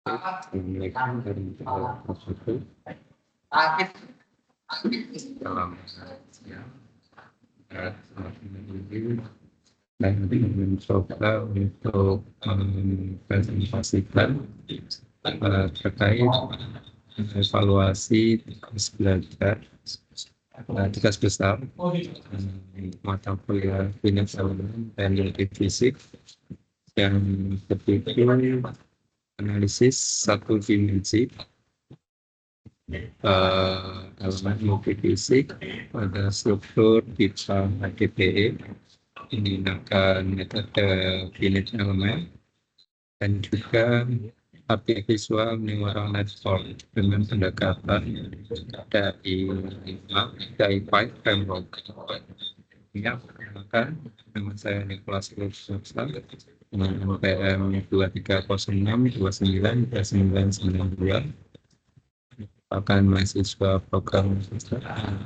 Assalamualaikum warahmatullahi wabarakatuh. Salam dan mencoba untuk presentasikan terkait evaluasi tugas belajar tugas besar mata kuliah Finance Elemen dan Fisik yang berjudul analisis satu dimensi elemen multifisik pada struktur pipa HDPE menggunakan metode finite element dan juga objek visual neural network dengan pendekatan dari Pipe framework. Ya, perkenalkan, nama saya Nicholas Lutsa dengan NPM 2306292992, merupakan mahasiswa program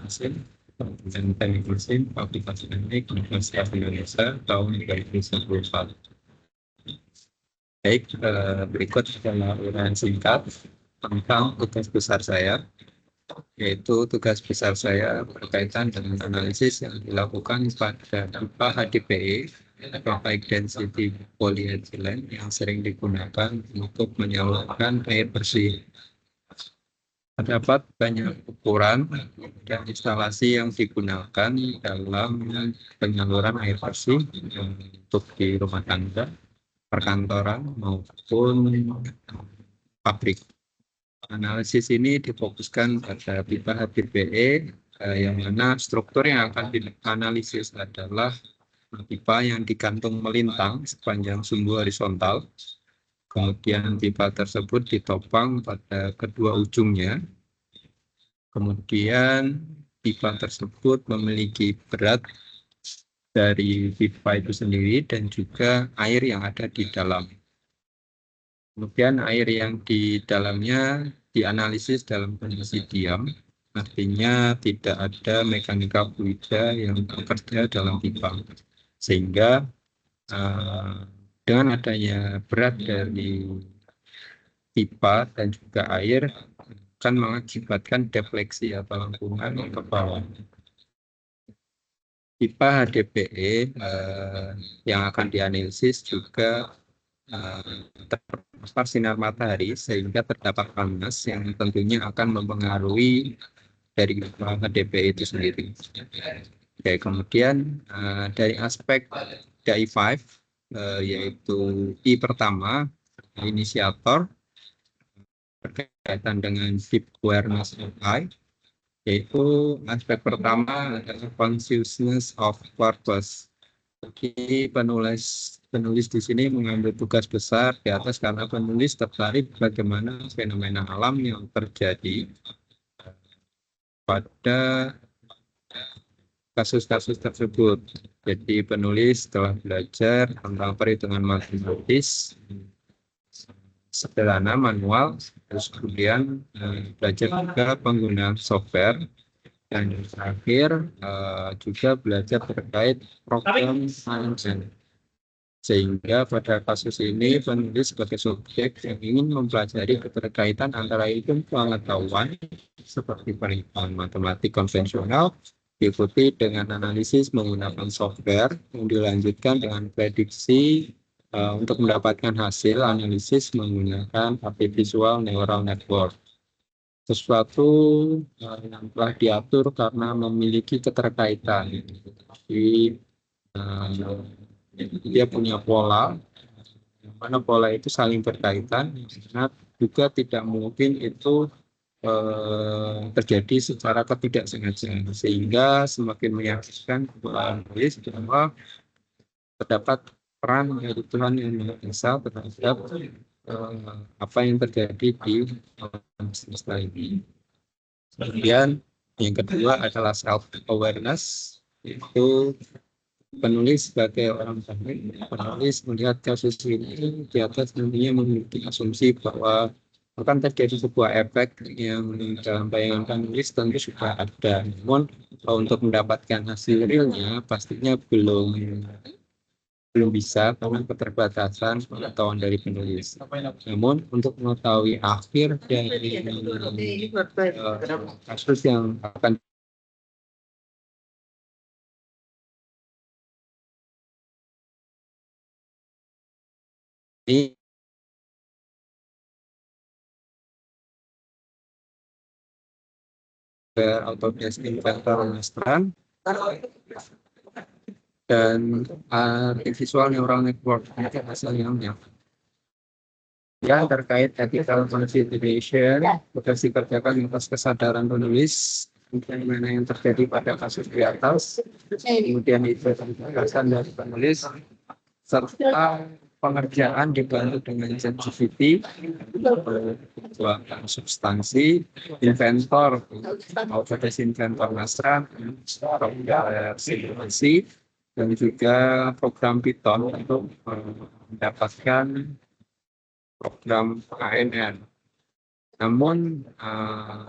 mesin dan teknik mesin aplikasi teknik Universitas Indonesia tahun 2014. Baik, berikut adalah uraian singkat tentang tugas besar saya, yaitu tugas besar saya berkaitan dengan analisis yang dilakukan pada pipa HDPE atau high density polyethylene yang sering digunakan untuk menyalurkan air bersih. Terdapat banyak ukuran dan instalasi yang digunakan dalam penyaluran air bersih untuk di rumah tangga, perkantoran maupun pabrik. Analisis ini difokuskan pada pipa HDPE yang mana struktur yang akan dianalisis adalah pipa yang digantung melintang sepanjang sumbu horizontal. Kemudian pipa tersebut ditopang pada kedua ujungnya. Kemudian pipa tersebut memiliki berat dari pipa itu sendiri dan juga air yang ada di dalam. Kemudian air yang di dalamnya dianalisis dalam kondisi diam, artinya tidak ada mekanika fluida yang bekerja dalam pipa. Sehingga dengan adanya berat dari pipa dan juga air akan mengakibatkan defleksi atau lengkungan ke bawah. Pipa HDPE yang akan dianalisis juga terpapar sinar matahari sehingga terdapat panas yang tentunya akan mempengaruhi dari pipa HDPE itu sendiri. Oke, kemudian dari aspek DI5 yaitu I pertama, inisiator berkaitan dengan deep awareness of I, yaitu aspek pertama adalah consciousness of purpose. Jadi penulis di sini mengambil tugas besar di atas karena penulis tertarik bagaimana fenomena alam yang terjadi pada kasus-kasus tersebut. Jadi penulis telah belajar tentang perhitungan matematis sederhana manual, terus kemudian belajar juga penggunaan software, dan terakhir juga belajar terkait program manajemen. Sehingga pada kasus ini penulis sebagai subjek yang ingin mempelajari keterkaitan antara ilmu pengetahuan seperti perhitungan matematik konvensional diikuti dengan analisis menggunakan software yang dilanjutkan dengan prediksi untuk mendapatkan hasil analisis menggunakan objek visual neural network. Sesuatu yang telah diatur karena memiliki keterkaitan. Jadi dia punya pola, yang mana pola itu saling berkaitan, karena juga tidak mungkin itu terjadi secara ketidaksengajaan, sehingga semakin meyakinkan kepada penulis bahwa terdapat peran dari Tuhan yang Maha Esa terhadap apa yang terjadi di alam semesta ini. Kemudian yang kedua adalah self awareness, itu penulis sebagai orang teknik, penulis melihat kasus ini di atas nantinya memiliki asumsi bahwa akan terjadi sebuah efek yang dalam bayangan penulis tentu sudah ada, namun untuk mendapatkan hasil realnya pastinya belum belum bisa karena keterbatasan pengetahuan dari penulis. Namun untuk mengetahui akhir dari kasus yang akan ini Autodesk Inventor Masteran dan Artificial Neural Network itu hasilnya. Ya, terkait ethical consideration bekas dikerjakan atas kesadaran penulis mana yang terjadi pada kasus di atas, kemudian itu penjelasan dari penulis serta pengerjaan dibantu dengan ChatGPT, substansi, inventor, Autodesk Inventor Masteran, simulasi, dan juga program Python untuk mendapatkan program ANN. Namun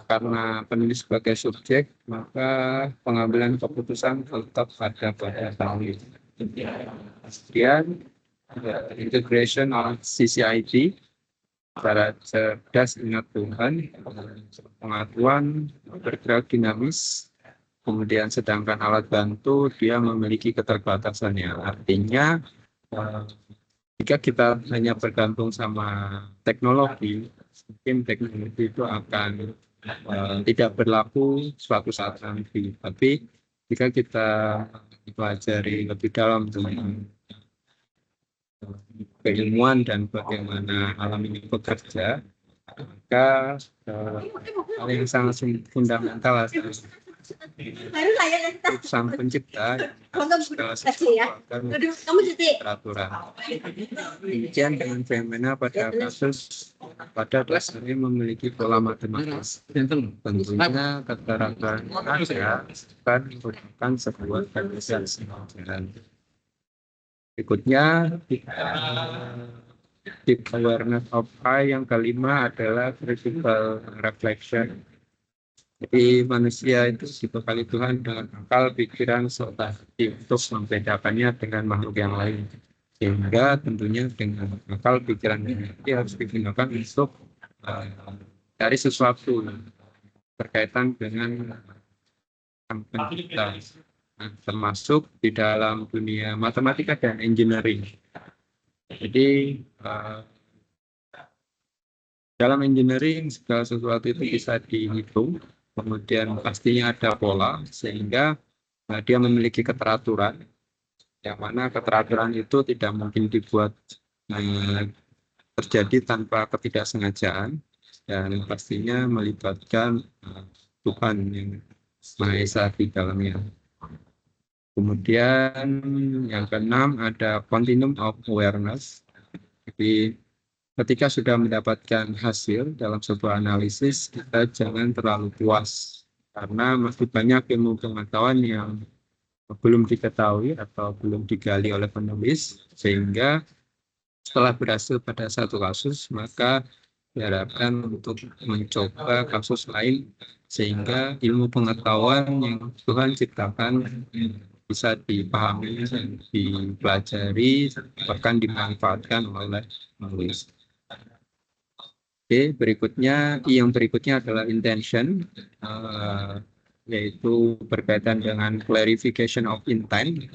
karena penulis sebagai subjek, maka pengambilan keputusan tetap pada penulis. Kemudian integration of CCID, cara cerdas ingat Tuhan, pengetahuan bergerak dinamis. Kemudian sedangkan alat bantu dia memiliki keterbatasannya. Artinya jika kita hanya bergantung sama teknologi, mungkin teknologi itu akan tidak berlaku suatu saat nanti. Tapi jika kita pelajari lebih dalam tentang keilmuan dan bagaimana alam ini bekerja, maka hal yang sangat fundamental adalah sang pencipta peraturan. Demikian dengan fenomena pada kasus pada dasarnya memiliki pola matematis. Tentunya keterangan ada kan merupakan sebuah realisasi modern. Berikutnya deep awareness of I yang kelima adalah critical reflection. Jadi manusia itu dibekali Tuhan dengan akal, pikiran, serta hati untuk membedakannya dengan makhluk yang lain. Sehingga tentunya dengan akal, pikiran, dan hati harus digunakan untuk dari sesuatu berkaitan dengan pencipta, termasuk di dalam dunia matematika dan engineering. Jadi dalam engineering segala sesuatu itu bisa dihitung. Kemudian pastinya ada pola sehingga dia memiliki keteraturan, yang mana keteraturan itu tidak mungkin dibuat terjadi tanpa ketidaksengajaan dan pastinya melibatkan Tuhan yang Maha Esa di dalamnya. Kemudian yang keenam ada continuum of awareness. Jadi ketika sudah mendapatkan hasil dalam sebuah analisis, kita jangan terlalu puas karena masih banyak ilmu pengetahuan yang belum diketahui atau belum digali oleh penulis, sehingga setelah berhasil pada satu kasus, maka diharapkan untuk mencoba kasus lain sehingga ilmu pengetahuan yang Tuhan ciptakan bisa dipahami dan dipelajari bahkan dimanfaatkan oleh penulis. Oke, yang berikutnya adalah intention, yaitu berkaitan dengan clarification of intent.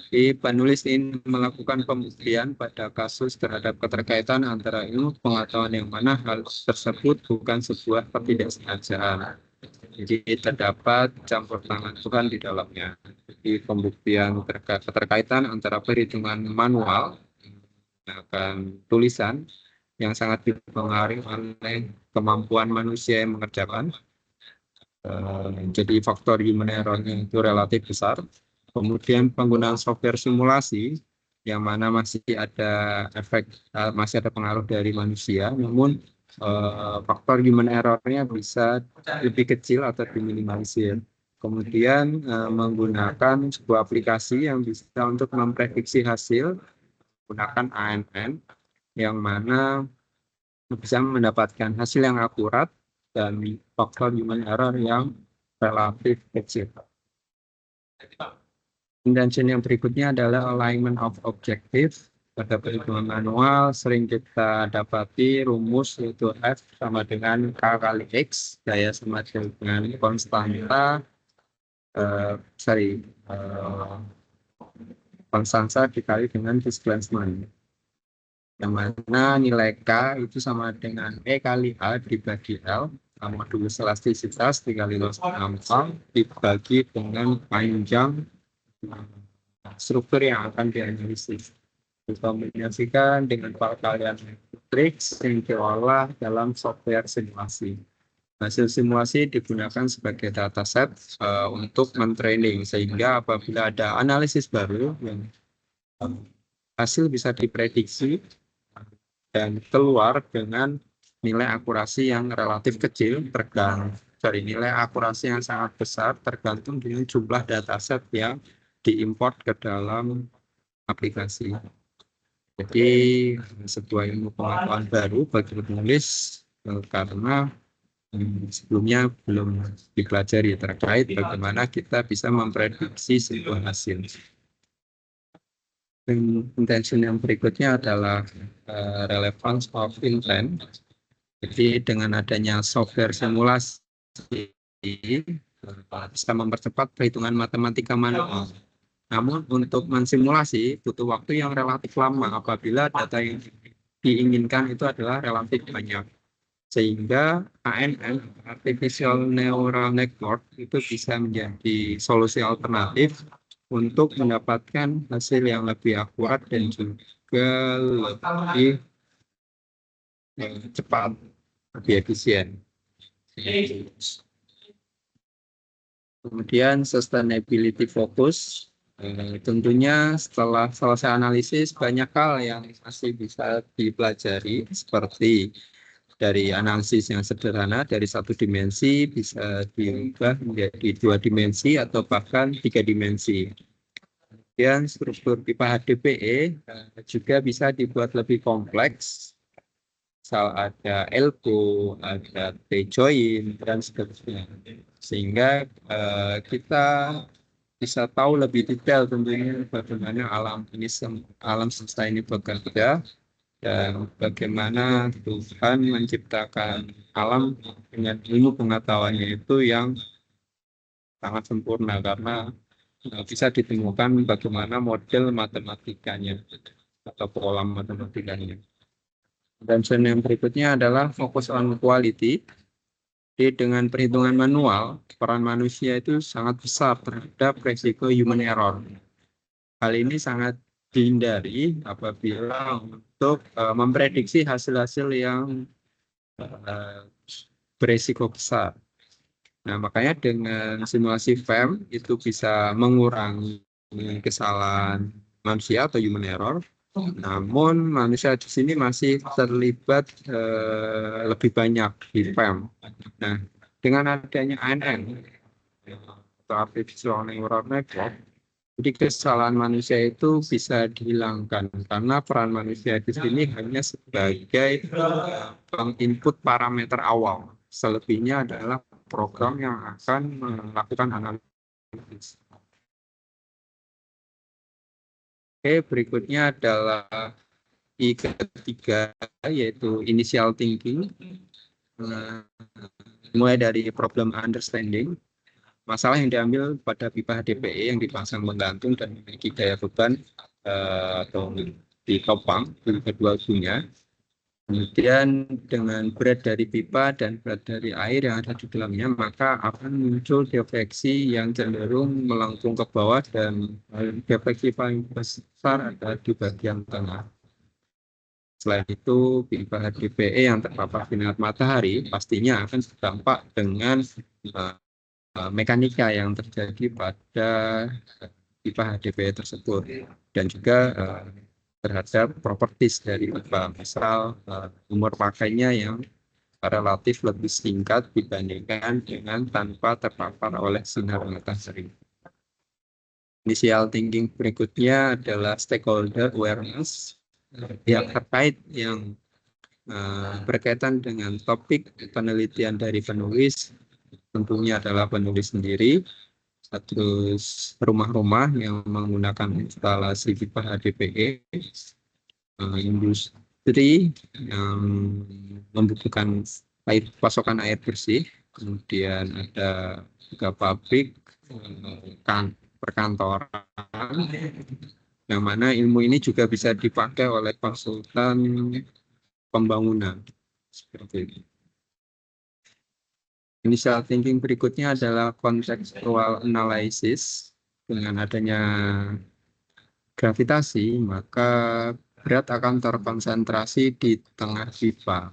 Jadi penulis ingin melakukan pembuktian pada kasus terhadap keterkaitan antara ilmu pengetahuan yang mana hal tersebut bukan sebuah ketidaksengajaan. Jadi terdapat campur tangan Tuhan di dalamnya. Jadi pembuktian keterkaitan antara perhitungan manual akan tulisan yang sangat dipengaruhi oleh kemampuan manusia yang mengerjakan. Jadi faktor human error-nya itu relatif besar. Kemudian penggunaan software simulasi yang mana masih ada masih ada pengaruh dari manusia, namun faktor human error-nya bisa lebih kecil atau diminimalisir. Kemudian menggunakan sebuah aplikasi yang bisa untuk memprediksi hasil menggunakan ANN, yang mana bisa mendapatkan hasil yang akurat dan faktor human error yang relatif kecil. Intention yang berikutnya adalah alignment of objective. Pada perhitungan manual sering kita dapati rumus yaitu F sama dengan K kali X, daya sama dengan konstanta, konstanta dikali dengan displacement. Yang mana nilai K itu sama dengan E kali A dibagi L, modulus elastisitas dikali luas penghampar dibagi dengan panjang struktur yang akan dianalisis. Dikombinasikan dengan perkalian matriks yang diolah dalam software simulasi. Hasil simulasi digunakan sebagai dataset untuk mentraining, sehingga apabila ada analisis baru yang hasil bisa diprediksi dan keluar dengan nilai akurasi yang relatif kecil tergantung dari nilai akurasi yang sangat besar tergantung dengan jumlah dataset yang diimport ke dalam aplikasi. Jadi sebuah ilmu pengetahuan baru bagi penulis karena sebelumnya belum dipelajari terkait bagaimana kita bisa memprediksi sebuah hasil. Intention yang berikutnya adalah relevance of intent. Jadi dengan adanya software simulasi bisa mempercepat perhitungan matematika manual. Namun untuk mensimulasi butuh waktu yang relatif lama apabila data yang diinginkan itu adalah relatif banyak. Sehingga ANN, Artificial Neural Network, itu bisa menjadi solusi alternatif untuk mendapatkan hasil yang lebih akurat dan juga lebih cepat, lebih efisien. Kemudian sustainability focus. Tentunya setelah selesai analisis banyak hal yang masih bisa dipelajari seperti dari analisis yang sederhana dari satu dimensi bisa diubah menjadi 2 dimensi atau bahkan 3 dimensi. Kemudian struktur pipa HDPE juga bisa dibuat lebih kompleks. Misal ada elbow, ada T-joint dan seterusnya. Sehingga kita bisa tahu lebih detail tentunya bagaimana alam semesta ini bekerja dan bagaimana Tuhan menciptakan alam dengan ilmu pengetahuannya itu yang sangat sempurna karena bisa ditemukan bagaimana model matematikanya atau pola matematikanya. Dan yang berikutnya adalah fokus on quality. Jadi dengan perhitungan manual, peran manusia itu sangat besar terhadap resiko human error. Hal ini sangat dihindari apabila untuk memprediksi hasil-hasil yang beresiko besar. Nah, makanya dengan simulasi FEM itu bisa mengurangi kesalahan manusia atau human error. Namun manusia di sini masih terlibat lebih banyak di FEM. Nah, dengan adanya ANN atau Artificial Neural Network, jadi kesalahan manusia itu bisa dihilangkan karena peran manusia di sini hanya sebagai penginput parameter awal. Selebihnya adalah program yang akan melakukan analisis. Oke, berikutnya adalah I ketiga, yaitu initial thinking. Mulai dari problem understanding, masalah yang diambil pada pipa HDPE yang dipasang menggantung dan memiliki daya beban atau ditopang di kedua ujungnya. Kemudian dengan berat dari pipa dan berat dari air yang ada di dalamnya, maka akan muncul defleksi yang cenderung melengkung ke bawah dan defleksi paling besar ada di bagian tengah. Selain itu, pipa HDPE yang terpapar sinar matahari pastinya akan berdampak dengan mekanika yang terjadi pada pipa HDPE tersebut dan juga terhadap properties dari pipa, misal umur pakainya yang relatif lebih singkat dibandingkan dengan tanpa terpapar oleh sinar matahari. Initial thinking berikutnya adalah stakeholder awareness yang terkait yang berkaitan dengan topik penelitian dari penulis, tentunya adalah penulis sendiri. Terus rumah-rumah yang menggunakan instalasi pipa HDPE, industri yang membutuhkan pasokan air bersih, kemudian ada juga pabrik, perkantoran, yang mana ilmu ini juga bisa dipakai oleh konsultan pembangunan. Seperti itu. Initial thinking berikutnya adalah contextual analysis. Dengan adanya gravitasi, maka berat akan terkonsentrasi di tengah pipa.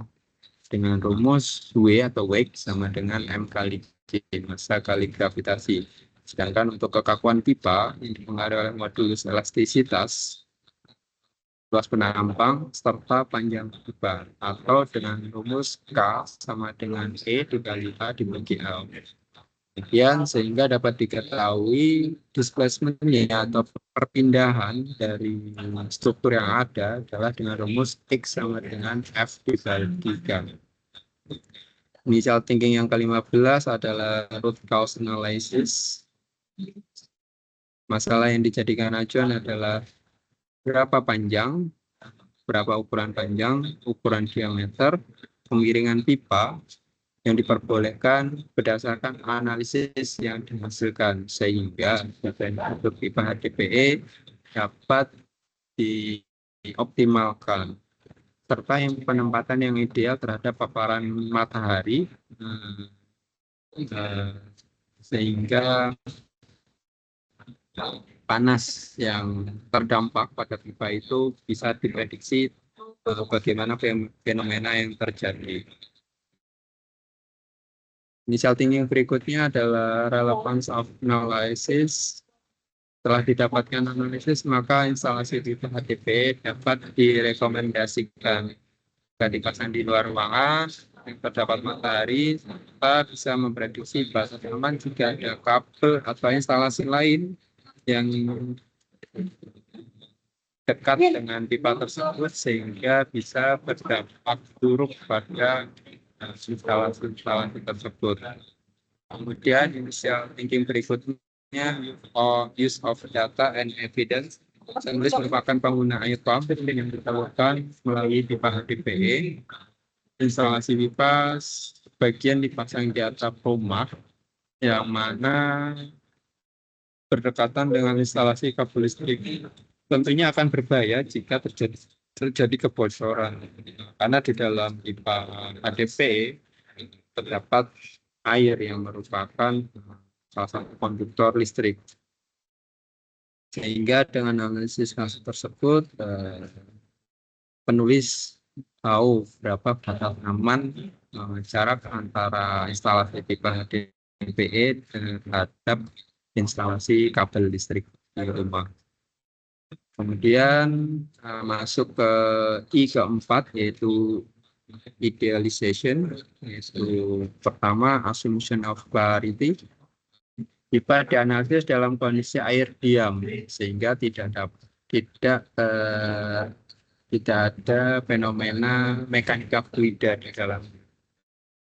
Dengan rumus W atau wake sama dengan M kali G, massa kali gravitasi. Sedangkan untuk kekakuan pipa yang dipengaruhi oleh modulus elastisitas, luas penampang serta panjang pipa, atau dengan rumus K sama dengan E dikali A dibagi L. Demikian sehingga dapat diketahui displacement-nya atau perpindahan dari struktur yang ada adalah dengan rumus X sama dengan F dibagi K. Initial thinking yang ke-15 adalah root cause analysis. Masalah yang dijadikan acuan adalah berapa panjang, berapa ukuran panjang, ukuran diameter, pemiringan pipa yang diperbolehkan berdasarkan analisis yang dihasilkan, sehingga untuk pipa HDPE dapat dioptimalkan, serta yang penempatan yang ideal terhadap paparan matahari, sehingga panas yang terdampak pada pipa itu bisa diprediksi bagaimana fenomena yang terjadi. Initial thinking berikutnya adalah relevance of analysis. Setelah didapatkan analisis, maka instalasi pipa HDPE dapat direkomendasikan jika dipasang di luar ruangan yang terdapat matahari, serta bisa memprediksi batas aman jika ada kabel atau instalasi lain yang dekat dengan pipa tersebut sehingga bisa berdampak buruk pada instalasi tersebut. Kemudian initial thinking berikutnya use of data and evidence. Sebenarnya merupakan penggunaan air pump yang ditemukan melalui pipa HDPE. Instalasi pipa bagian dipasang di atap rumah yang mana berdekatan dengan instalasi kabel listrik. Tentunya akan berbahaya jika terjadi kebocoran, karena di dalam pipa HDPE terdapat air yang merupakan salah satu konduktor listrik. Sehingga dengan analisis kasus tersebut, penulis tahu berapa batas aman jarak antara instalasi pipa HDPE terhadap instalasi kabel listrik di rumah. Kemudian masuk ke I keempat, yaitu idealization, yaitu pertama assumption of clarity. Pipa dianalisis dalam kondisi air diam sehingga tidak ada fenomena mekanika fluida di dalam.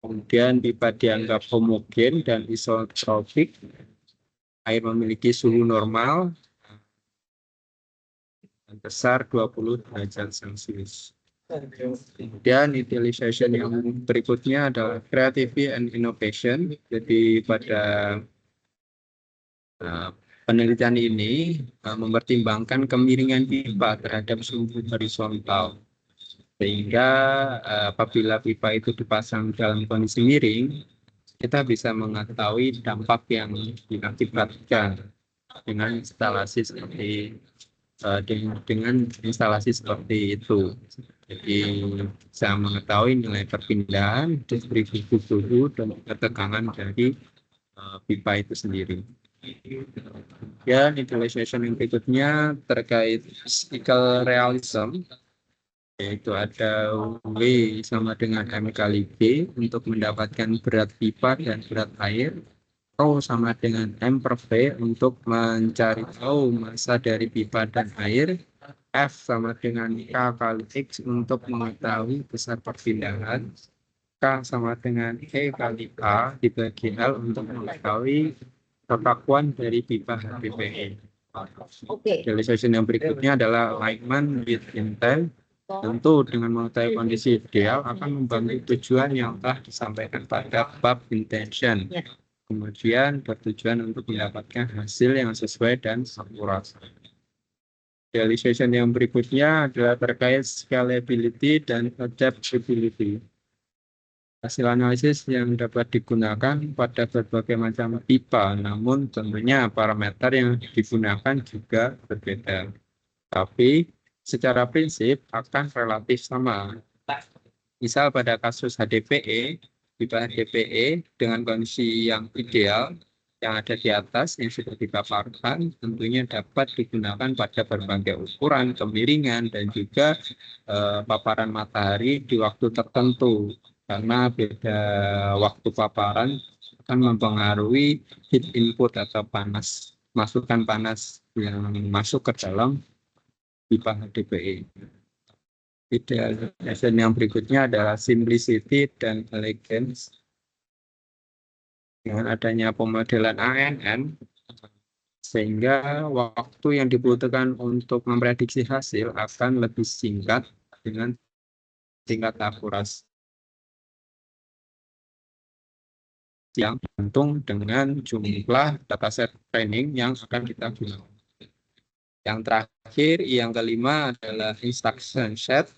Kemudian pipa dianggap homogen dan isotropik. Air memiliki suhu normal besar 20 derajat Celcius. Kemudian utilization yang berikutnya adalah creativity and innovation. Jadi pada penelitian ini mempertimbangkan kemiringan pipa terhadap suhu horizontal. Sehingga apabila pipa itu dipasang dalam kondisi miring, kita bisa mengetahui dampak yang diakibatkan dengan instalasi seperti itu. Jadi bisa mengetahui nilai perpindahan, distribusi suhu dan tekanan dari pipa itu sendiri. Ya, utilization yang berikutnya terkait physical realism, yaitu ada W sama dengan M kali G untuk mendapatkan berat pipa dan berat air. Rho sama dengan M per V untuk mencari tahu massa dari pipa dan air. F sama dengan K kali X untuk mengetahui besar perpindahan. K sama dengan E kali A dibagi L untuk mengetahui kekakuan dari pipa HDPE. Oke. Realization yang berikutnya adalah alignment with intent. Tentu dengan mengetahui kondisi ideal akan membantu tujuan yang telah disampaikan pada bab intention. Ya. Kemudian bertujuan untuk mendapatkan hasil yang sesuai dan akurat. Realization yang berikutnya adalah terkait scalability dan adaptability. Hasil analisis yang dapat digunakan pada berbagai macam pipa, namun tentunya parameter yang digunakan juga berbeda. Tapi secara prinsip akan relatif sama. Misal pada kasus HDPE, pipa HDPE dengan kondisi yang ideal yang ada di atas yang sudah dipaparkan tentunya dapat digunakan pada berbagai ukuran, kemiringan, dan juga paparan matahari di waktu tertentu. Karena beda waktu paparan akan mempengaruhi heat input atau panas, masukan panas yang masuk ke dalam pipa HDPE. Idealisasi yang berikutnya adalah simplicity dan elegance. Dengan adanya pemodelan ANN, sehingga waktu yang dibutuhkan untuk memprediksi hasil akan lebih singkat dengan tingkat akurasi yang tergantung dengan jumlah dataset training yang akan kita gunakan. Yang terakhir, yang kelima adalah instruction set.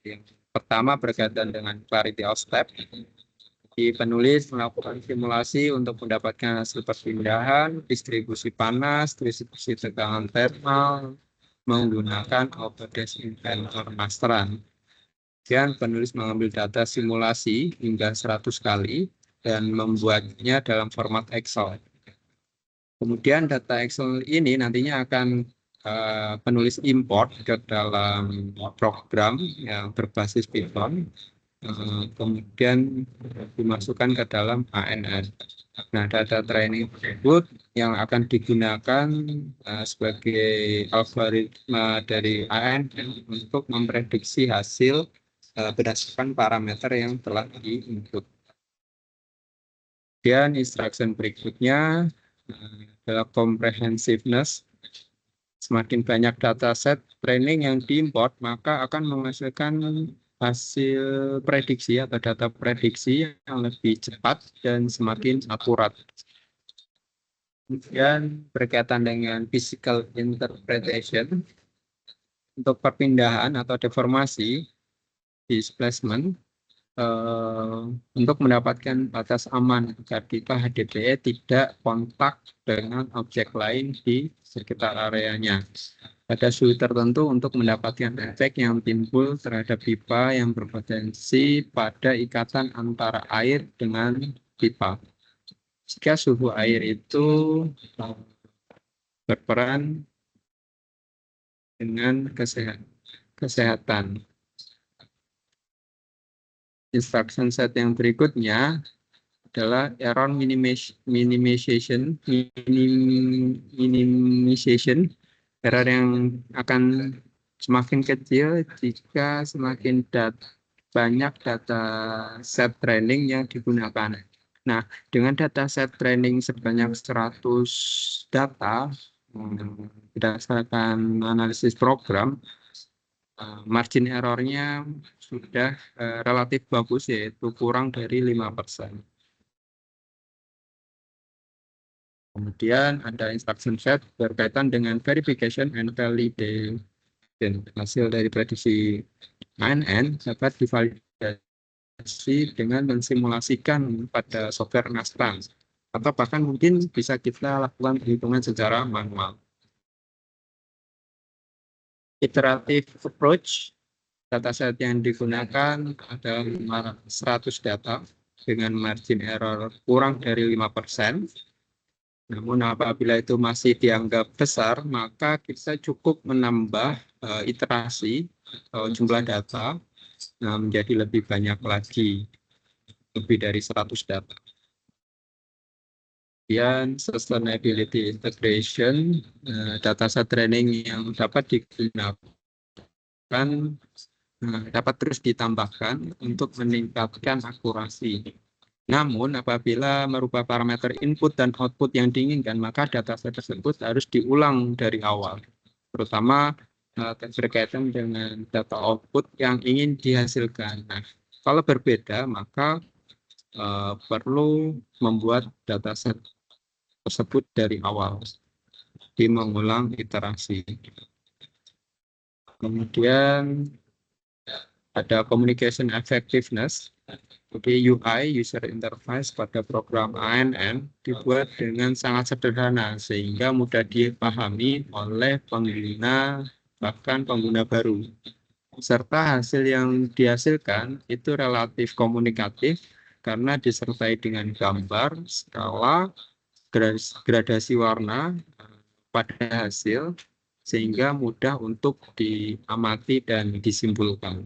Yang pertama berkaitan dengan clarity of step. Di penulis melakukan simulasi untuk mendapatkan hasil perpindahan, distribusi panas, distribusi tegangan thermal, menggunakan Autodesk Inventor masteran. Kemudian penulis mengambil data simulasi hingga 100 kali dan membuatnya dalam format Excel. Kemudian data Excel ini nantinya akan penulis import ke dalam program yang berbasis Python, kemudian dimasukkan ke dalam ANN. Nah, data training tersebut yang akan digunakan sebagai algoritma dari ANN untuk memprediksi hasil berdasarkan parameter yang telah di-input. Kemudian instruction berikutnya adalah comprehensiveness. Semakin banyak dataset training yang diimport, maka akan menghasilkan hasil prediksi atau data prediksi yang lebih cepat dan semakin akurat. Kemudian berkaitan dengan physical interpretation, untuk perpindahan atau deformasi, displacement, untuk mendapatkan batas aman agar pipa HDPE tidak kontak dengan objek lain di sekitar areanya. Pada suhu tertentu untuk mendapatkan efek yang timbul terhadap pipa yang berpotensi pada ikatan antara air dengan pipa. Jika suhu air itu berperan dengan kesehatan. Instruction set yang berikutnya adalah error minimization, error yang akan semakin kecil jika semakin banyak data set training yang digunakan. Nah, dengan data set training sebanyak 100 data berdasarkan analisis program, margin errornya sudah relatif bagus, yaitu kurang dari 5%. Kemudian ada instruction set berkaitan dengan verification and validation. Hasil dari prediksi ANN dapat divalidasi dengan mensimulasikan pada software Nastran, atau bahkan mungkin bisa kita lakukan perhitungan secara manual. Iterative approach, dataset yang digunakan adalah 100 data dengan margin error kurang dari 5%. Namun apabila itu masih dianggap besar, maka kita cukup menambah iterasi atau jumlah data menjadi lebih banyak lagi, lebih dari 100 data. Kemudian sustainability integration, dataset training yang dapat digunakan dapat terus ditambahkan untuk meningkatkan akurasi. Namun apabila merubah parameter input dan output yang diinginkan, maka dataset tersebut harus diulang dari awal, terutama berkaitan dengan data output yang ingin dihasilkan. Nah, kalau berbeda, maka perlu membuat dataset tersebut dari awal, di mengulang iterasi. Kemudian ada communication effectiveness. Jadi UI, user interface pada program ANN dibuat dengan sangat sederhana sehingga mudah dipahami oleh pengguna, bahkan pengguna baru. Serta hasil yang dihasilkan itu relatif komunikatif karena disertai dengan gambar, skala, gradasi warna pada hasil sehingga mudah untuk diamati dan disimpulkan.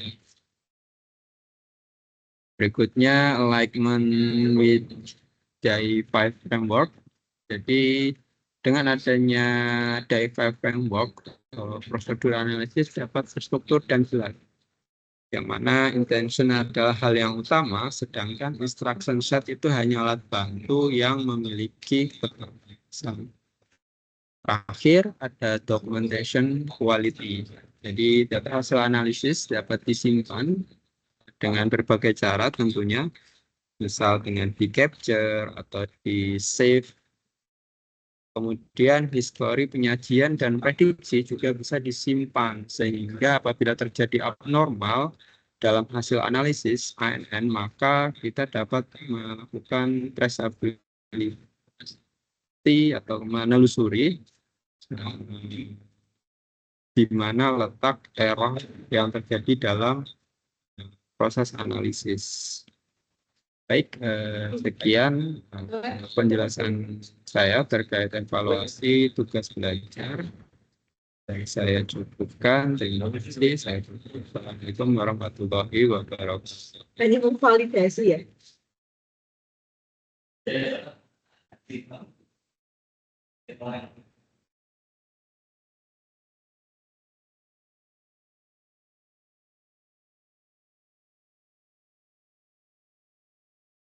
Berikutnya alignment with DAI5 framework. Jadi dengan adanya DAI5 framework, prosedur analisis dapat terstruktur dan jelas. Yang mana intention adalah hal yang utama, sedangkan instruction set itu hanya alat bantu yang memiliki keterbatasan. Terakhir ada documentation quality. Jadi data hasil analisis dapat disimpan dengan berbagai cara tentunya, misal dengan di capture atau di save. Kemudian histori penyajian dan prediksi juga bisa disimpan sehingga apabila terjadi abnormal dalam hasil analisis ANN, maka kita dapat melakukan traceability atau menelusuri di mana letak error yang terjadi dalam proses analisis. Baik, sekian penjelasan saya terkait evaluasi tugas belajar. Dan saya cukupkan. Terima kasih. Saya tutup. Assalamualaikum warahmatullahi wabarakatuh. Ini memvalidasi ya?